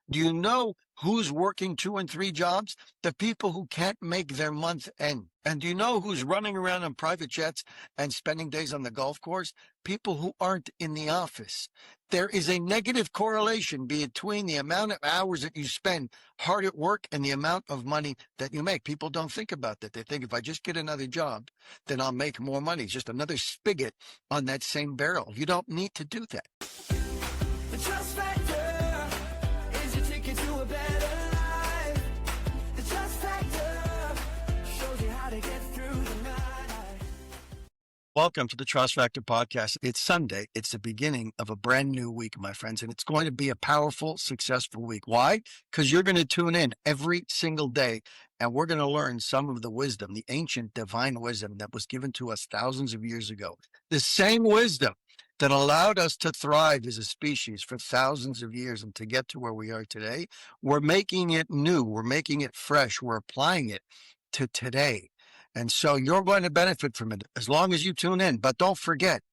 Do you know who's working 2 and 3 jobs? The people who can't make their month end. And do you know who's running around on private jets and spending days on the golf course? People who aren't in the office. There is a negative correlation between the amount of hours that you spend hard at work and the amount of money that you make. People don't think about that. They think if I just get another job, then I'll make more money. It's just another spigot on that same barrel. You don't need to do that. The trust factor is your ticket to a better life. The trust factor shows you how to get through the night. Welcome to the Trust Factor Podcast. It's Sunday. It's the beginning of a brand new week, my friends, and it's going to be a powerful, successful week. Why? Because you're going to tune in every single day, and we're going to learn some of the wisdom, the ancient divine wisdom that was given to us thousands of years ago. The same wisdom that allowed us to thrive as a species for thousands of years and to get to where we are today. We're making it new. We're making it fresh. We're applying it to today. And so you're going to benefit from it as long as you tune in. But don't forget,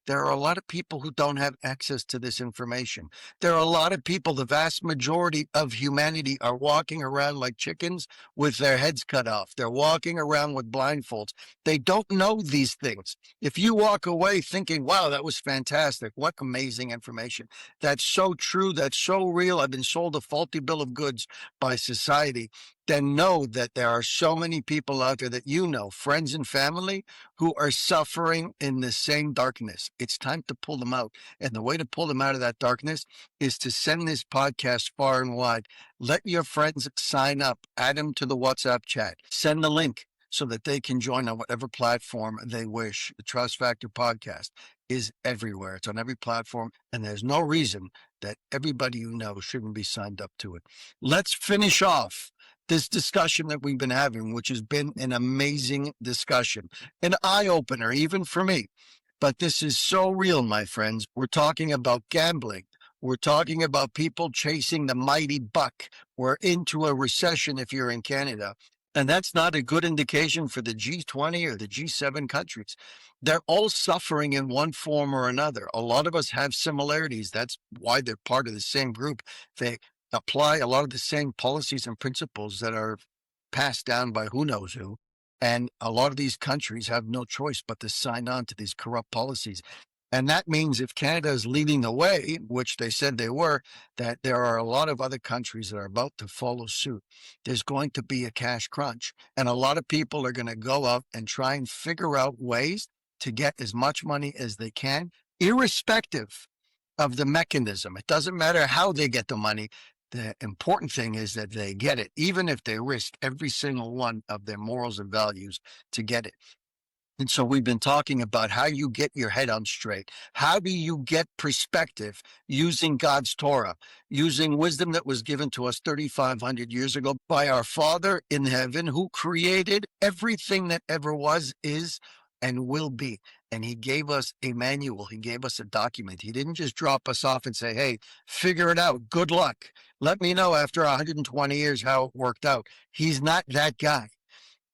there are a lot of people who don't have access to this information. There are a lot of people, the vast majority of humanity are walking around like chickens with their heads cut off. They're walking around with blindfolds. They don't know these things. If you walk away thinking, wow, that was fantastic, what amazing information. That's so true. That's so real. I've been sold a faulty bill of goods by society. Then know that there are so many people out there that you know, friends and family, who are suffering in the same darkness. It's time to pull them out. And the way to pull them out of that darkness is to send this podcast far and wide. Let your friends sign up, add them to the WhatsApp chat, send the link so that they can join on whatever platform they wish. The Trust Factor Podcast is everywhere. It's on every platform, and there's no reason that everybody you know shouldn't be signed up to it. Let's finish off this discussion that we've been having, which has been an amazing discussion, an eye-opener, even for me. But this is so real, my friends. We're talking about gambling. We're talking about people chasing the mighty buck. We're into a recession if you're in Canada. And that's not a good indication for the G20 or the G7 countries. They're all suffering in one form or another. A lot of us have similarities. That's why they're part of the same group. They apply a lot of the same policies and principles that are passed down by who knows who. And a lot of these countries have no choice but to sign on to these corrupt policies. And that means if Canada is leading the way, which they said they were, that there are a lot of other countries that are about to follow suit. There's going to be a cash crunch. And a lot of people are going to go out and try and figure out ways to get as much money as they can, irrespective of the mechanism. It doesn't matter how they get the money. The important thing is that they get it, even if they risk every single one of their morals and values to get it. And so we've been talking about how you get your head on straight. How do you get perspective using God's Torah, using wisdom that was given to us 3,500 years ago by our Father in heaven, who created everything that ever was, is, and will be. And he gave us a manual. He gave us a document. He didn't just drop us off and say, hey, figure it out. Good luck. Let me know after 120 years how it worked out. He's not that guy.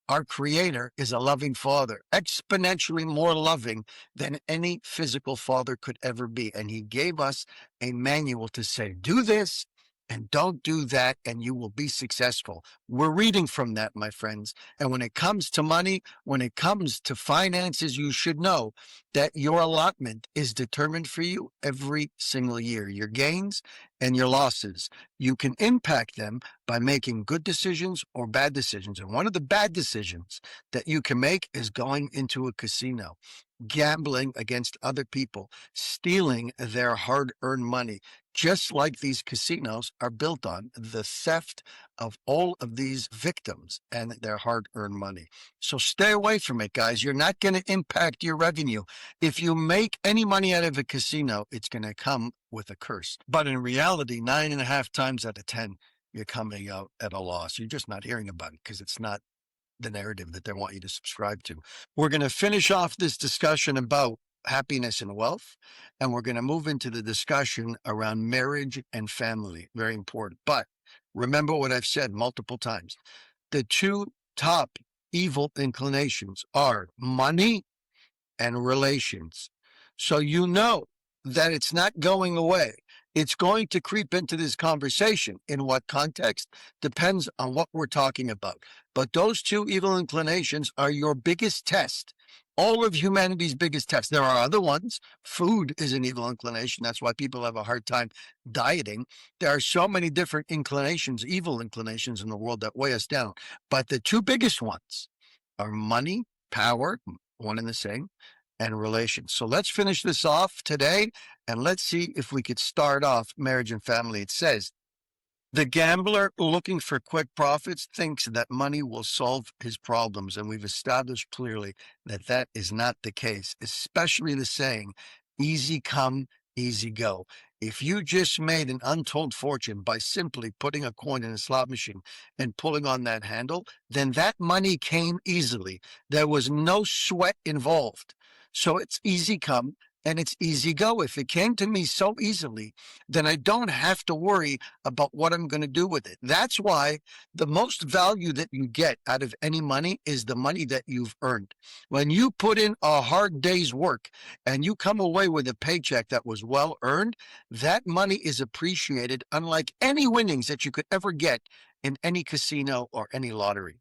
Our Creator is a loving Father, exponentially more loving than any physical father could ever be. And he gave us a manual to say, do this and don't do that, and you will be successful. We're reading from that, my friends. And when it comes to money, when it comes to finances, you should know that your allotment is determined for you every single year. Your gains and your losses. You can impact them by making good decisions or bad decisions. And one of the bad decisions that you can make is going into a casino, gambling against other people, stealing their hard-earned money, just like these casinos are built on the theft of all of these victims and their hard-earned money. So stay away from it, guys. You're not going to impact your revenue. If you make any money out of a casino, it's going to come with a curse. But in reality, 9.5 times out of 10, you're coming out at a loss. You're just not hearing about it because it's not the narrative that they want you to subscribe to. We're going to finish off this discussion about happiness and wealth, and we're going to move into the discussion around marriage and family. Very important. But remember what I've said multiple times. The two top evil inclinations are money and relations. So you know that it's not going away. It's going to creep into this conversation. In what context depends on what we're talking about. But those two evil inclinations are your biggest test. All of humanity's biggest test. There are other ones. Food is an evil inclination. That's why people have a hard time dieting. There are so many different inclinations, evil inclinations in the world that weigh us down. But the two biggest ones are money, power, one and the same, and relations. So let's finish this off today and let's see if we could start off marriage and family. It says, the gambler looking for quick profits thinks that money will solve his problems. And we've established clearly that that is not the case, especially the saying, easy come, easy go. If you just made an untold fortune by simply putting a coin in a slot machine and pulling on that handle, then that money came easily. There was no sweat involved. So it's easy come and it's easy go. If it came to me so easily, then I don't have to worry about what I'm going to do with it. That's why the most value that you get out of any money is the money that you've earned. When you put in a hard day's work and you come away with a paycheck that was well earned, that money is appreciated unlike any winnings that you could ever get in any casino or any lottery.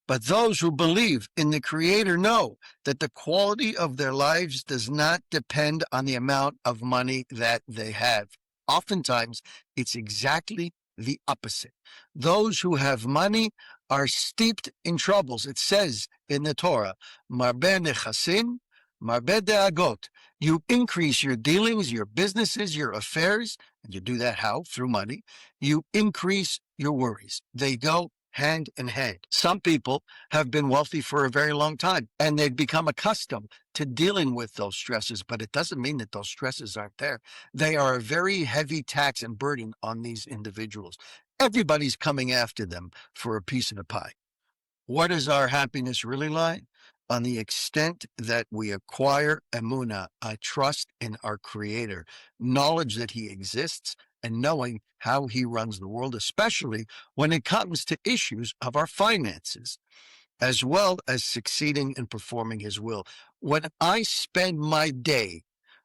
But those who believe in the Creator know that the quality of their lives does not depend on the amount of money that they have. Oftentimes, it's exactly the opposite. Those who have money are steeped in troubles. It says in the Torah, Marbeh nechasim, marbeh deagot. You increase your dealings, your businesses, your affairs, and you do that how? Through money. You increase your worries. They go hand in hand. Some people have been wealthy for a very long time and they've become accustomed to dealing with those stresses, but it doesn't mean that those stresses aren't there. They are a very heavy tax and burden on these individuals. Everybody's coming after them for a piece of the pie. Where does our happiness really lie? On the extent that we acquire emunah, a trust in our Creator, knowledge that He exists, and knowing how He runs the world, especially when it comes to issues of our finances, as well as succeeding in performing His will. When I spend my day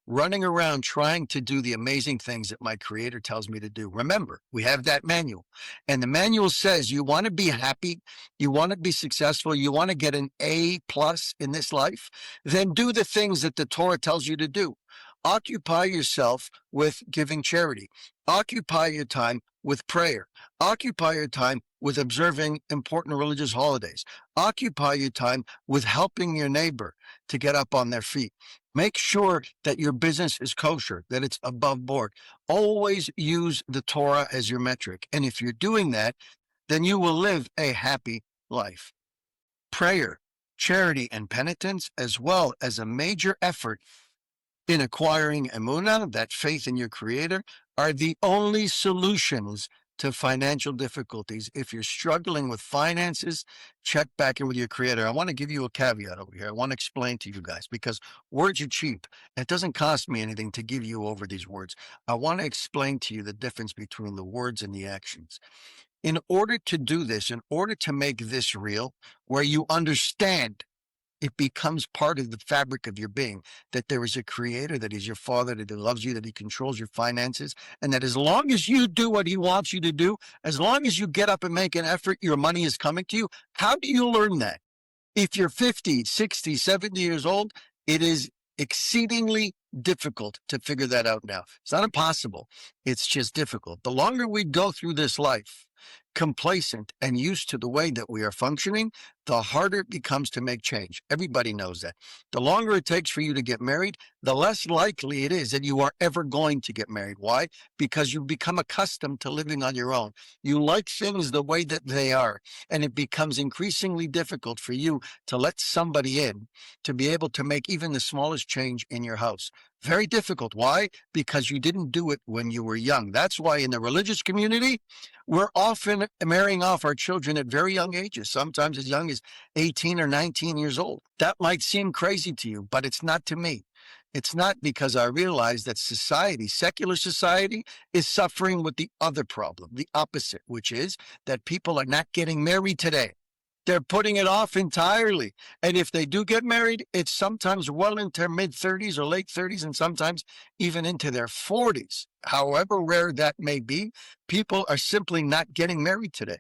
running around trying to do the amazing things that my Creator tells me to do. Remember, we have that manual, and the manual says you want to be happy, you want to be successful, you want to get an A+ in this life, then do the things that the Torah tells you to do. Occupy yourself with giving charity. Occupy your time with prayer. Occupy your time with observing important religious holidays. Occupy your time with helping your neighbor to get up on their feet. Make sure that your business is kosher, that it's above board. Always use the Torah as your metric. And if you're doing that, then you will live a happy life. Prayer, charity, and penitence, as well as a major effort in acquiring emunah, that faith in your Creator, are the only solutions to financial difficulties. If you're struggling with finances, check back in with your Creator. I want to give you a caveat over here. I want to explain to you guys, because words are cheap. It doesn't cost me anything to give you over these words. I want to explain to you the difference between the words and the actions. In order to do this, in order to make this real, where you understand, it becomes part of the fabric of your being, that there is a Creator, that He's your Father, that He loves you, that He controls your finances, and that as long as you do what He wants you to do, as long as you get up and make an effort, your money is coming to you. How do you learn that? If you're 50, 60, 70 years old, it is exceedingly difficult to figure that out now. It's not impossible. It's just difficult. The longer we go through this life, complacent and used to the way that we are functioning, the harder it becomes to make change. Everybody knows that. The longer it takes for you to get married, the less likely it is that you are ever going to get married. Why? Because you become accustomed to living on your own. You like things the way that they are, and it becomes increasingly difficult for you to let somebody in to be able to make even the smallest change in your house. Very difficult. Why? Because you didn't do it when you were young. That's why in the religious community, we're often marrying off our children at very young ages, sometimes as young as 18 or 19 years old. That might seem crazy to you, but it's not to me. It's not, because I realize that society, secular society, is suffering with the other problem, the opposite, which is that people are not getting married today. They're putting it off entirely. And if they do get married, it's sometimes well into their mid 30s or late 30s, and sometimes even into their 40s. However rare that may be, people are simply not getting married today.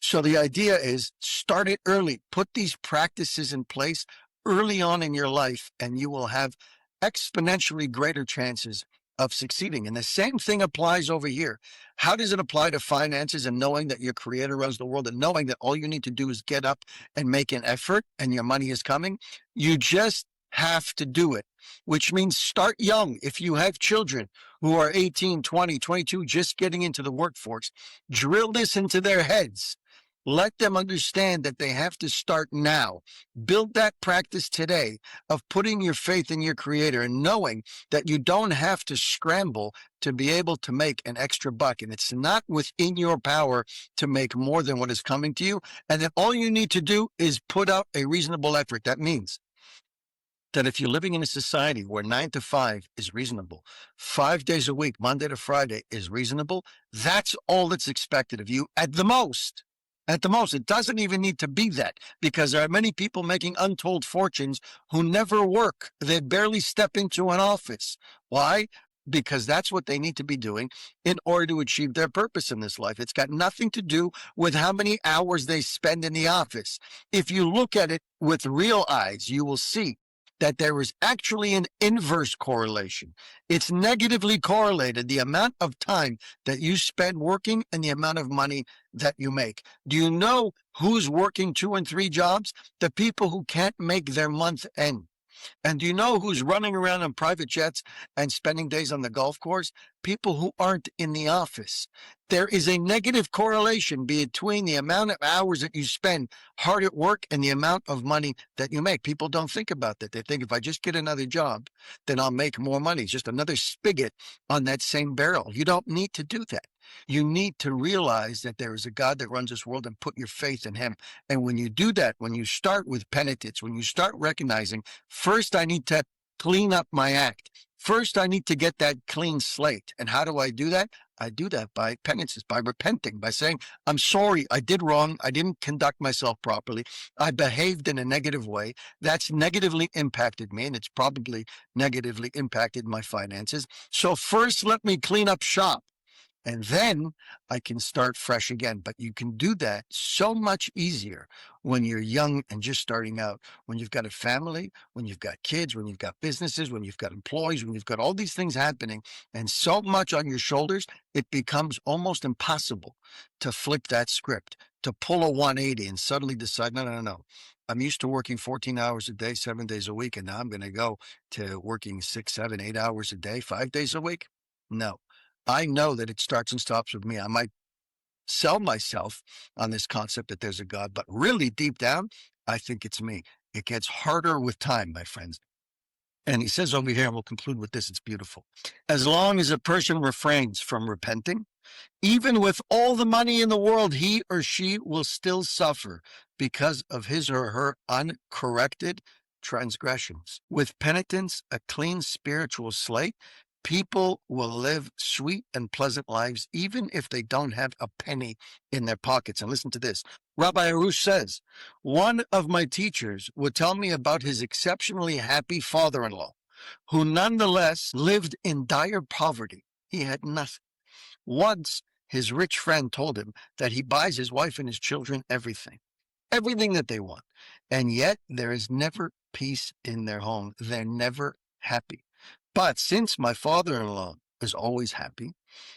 So the idea is start it early, put these practices in place early on in your life, and you will have exponentially greater chances of succeeding. And the same thing applies over here. How does it apply to finances and knowing that your creator runs the world and knowing that all you need to do is get up and make an effort and your money is coming? You just have to do it, which means start young. If you have children who are 18, 20, 22, just getting into the workforce, drill this into their heads. Let them understand that they have to start now. Build that practice today of putting your faith in your creator and knowing that you don't have to scramble to be able to make an extra buck. And it's not within your power to make more than what is coming to you. And then all you need to do is put out a reasonable effort. That means that if you're living in a society where 9 to 5 is reasonable, 5 days a week, Monday to Friday is reasonable, that's all that's expected of you at the most. At the most, it doesn't even need to be that because there are many people making untold fortunes who never work. They barely step into an office. Why? Because that's what they need to be doing in order to achieve their purpose in this life. It's got nothing to do with how many hours they spend in the office. If you look at it with real eyes, you will see that there is actually an inverse correlation. It's negatively correlated, the amount of time that you spend working and the amount of money that you make. Do you know who's working 2 and 3 jobs? The people who can't make their month end. And do you know who's running around on private jets and spending days on the golf course? People who aren't in the office. There is a negative correlation between the amount of hours that you spend hard at work and the amount of money that you make. People don't think about that. They think if I just get another job, then I'll make more money. It's just another spigot on that same barrel. You don't need to do that. You need to realize that there is a God that runs this world and put your faith in him. And when you do that, when you start with penitence, when you start recognizing, first I need to clean up my act. First, I need to get that clean slate. And how do I do that? I do that by penances, by repenting, by saying, I'm sorry, I did wrong. I didn't conduct myself properly. I behaved in a negative way. That's negatively impacted me, and it's probably negatively impacted my finances. So first, let me clean up shop. And then I can start fresh again. But you can do that so much easier when you're young and just starting out, when you've got a family, when you've got kids, when you've got businesses, when you've got employees, when you've got all these things happening and so much on your shoulders, it becomes almost impossible to flip that script, to pull a 180 and suddenly decide, no. I'm used to working 14 hours a day, 7 days a week, and now I'm going to go to working 6, 7, 8 hours a day, 5 days a week. No. I know that it starts and stops with me. I might sell myself on this concept that there's a God, but really deep down, I think it's me. It gets harder with time, my friends. And he says over here, and we'll conclude with this, it's beautiful. As long as a person refrains from repenting, even with all the money in the world, he or she will still suffer because of his or her uncorrected transgressions. With penitence, a clean spiritual slate, people will live sweet and pleasant lives, even if they don't have a penny in their pockets. And listen to this. Rabbi Arush says, one of my teachers would tell me about his exceptionally happy father-in-law, who nonetheless lived in dire poverty. He had nothing. Once, his rich friend told him that he buys his wife and his children everything that they want. And yet there is never peace in their home. They're never happy. But since my father-in-law is always happy,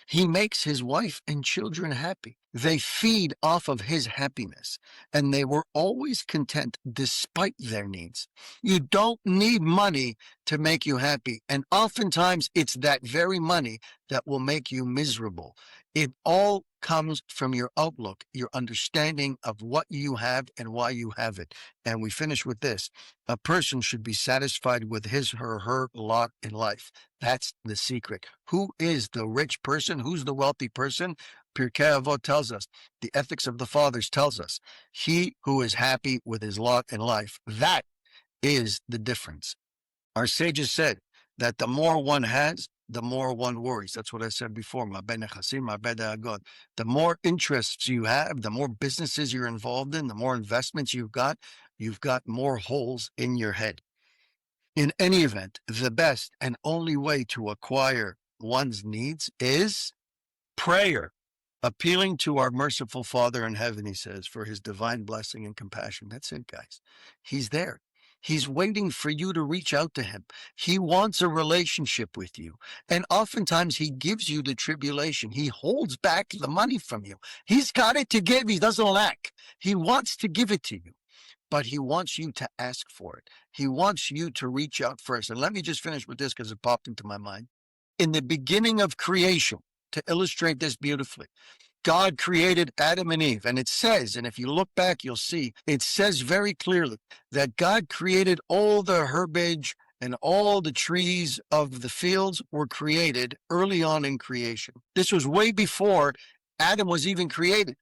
he makes his wife and children happy. They feed off of his happiness, and they were always content despite their needs. You don't need money to make you happy, and oftentimes it's that very money that will make you miserable. It all comes from your outlook, your understanding of what you have and why you have it. And we finish with this. A person should be satisfied with his or her lot in life. That's the secret. Who is the rich person? Who's the wealthy person? Pirkei Avot tells us, the ethics of the fathers tells us, he who is happy with his lot in life, that is the difference. Our sages said that the more one has, the more one worries. That's what I said before. The more interests you have, the more businesses you're involved in, the more investments you've got more holes in your head. In any event, the best and only way to acquire one's needs is prayer. Appealing to our merciful Father in heaven, he says, for his divine blessing and compassion. That's it, guys. He's there. He's waiting for you to reach out to him. He wants a relationship with you. And oftentimes he gives you the tribulation. He holds back the money from you. He's got it to give. He doesn't lack. He wants to give it to you, but he wants you to ask for it. He wants you to reach out first. And let me just finish with this because it popped into my mind. In the beginning of creation, to illustrate this beautifully, God created Adam and Eve. And it says, and if you look back, you'll see, it says very clearly that God created all the herbage and all the trees of the fields were created early on in creation. This was way before Adam was even created.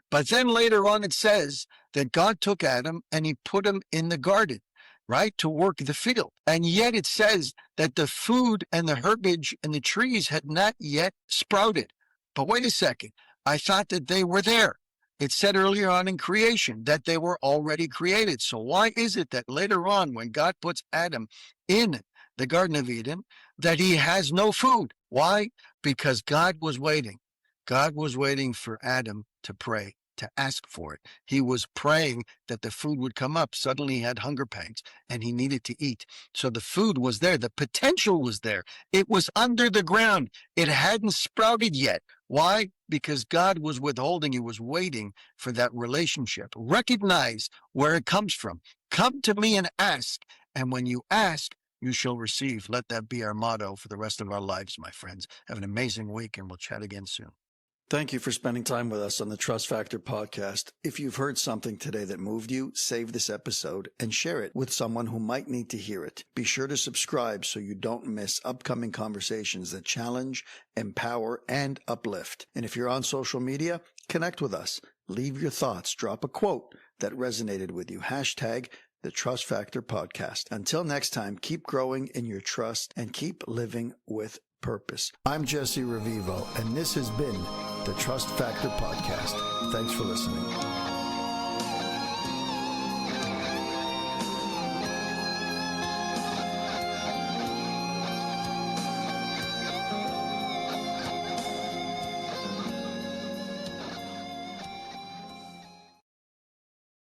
But then later on, it says that God took Adam and he put him in the garden, right, to work the field. And yet it says that the food and the herbage and the trees had not yet sprouted. But wait a second. I thought that they were there. It said earlier on in creation that they were already created. So why is it that later on, when God puts Adam in the Garden of Eden, that he has no food? Why? Because God was waiting. God was waiting for Adam to pray, to ask for it. He was praying that the food would come up. Suddenly he had hunger pangs and he needed to eat. So the food was there. The potential was there. It was under the ground. It hadn't sprouted yet. Why? Because God was withholding. He was waiting for that relationship. Recognize where it comes from. Come to me and ask. And when you ask, you shall receive. Let that be our motto for the rest of our lives, my friends. Have an amazing week and we'll chat again soon. Thank you for spending time with us on the Trust Factor podcast. If you've heard something today that moved you, save this episode and share it with someone who might need to hear it. Be sure to subscribe so you don't miss upcoming conversations that challenge, empower, and uplift. And if you're on social media, connect with us. Leave your thoughts. Drop a quote that resonated with you. Hashtag the Trust Factor podcast. Until next time, keep growing in your trust and keep living with purpose. I'm Jesse Revivo, and this has been the Trust Factor Podcast. Thanks for listening.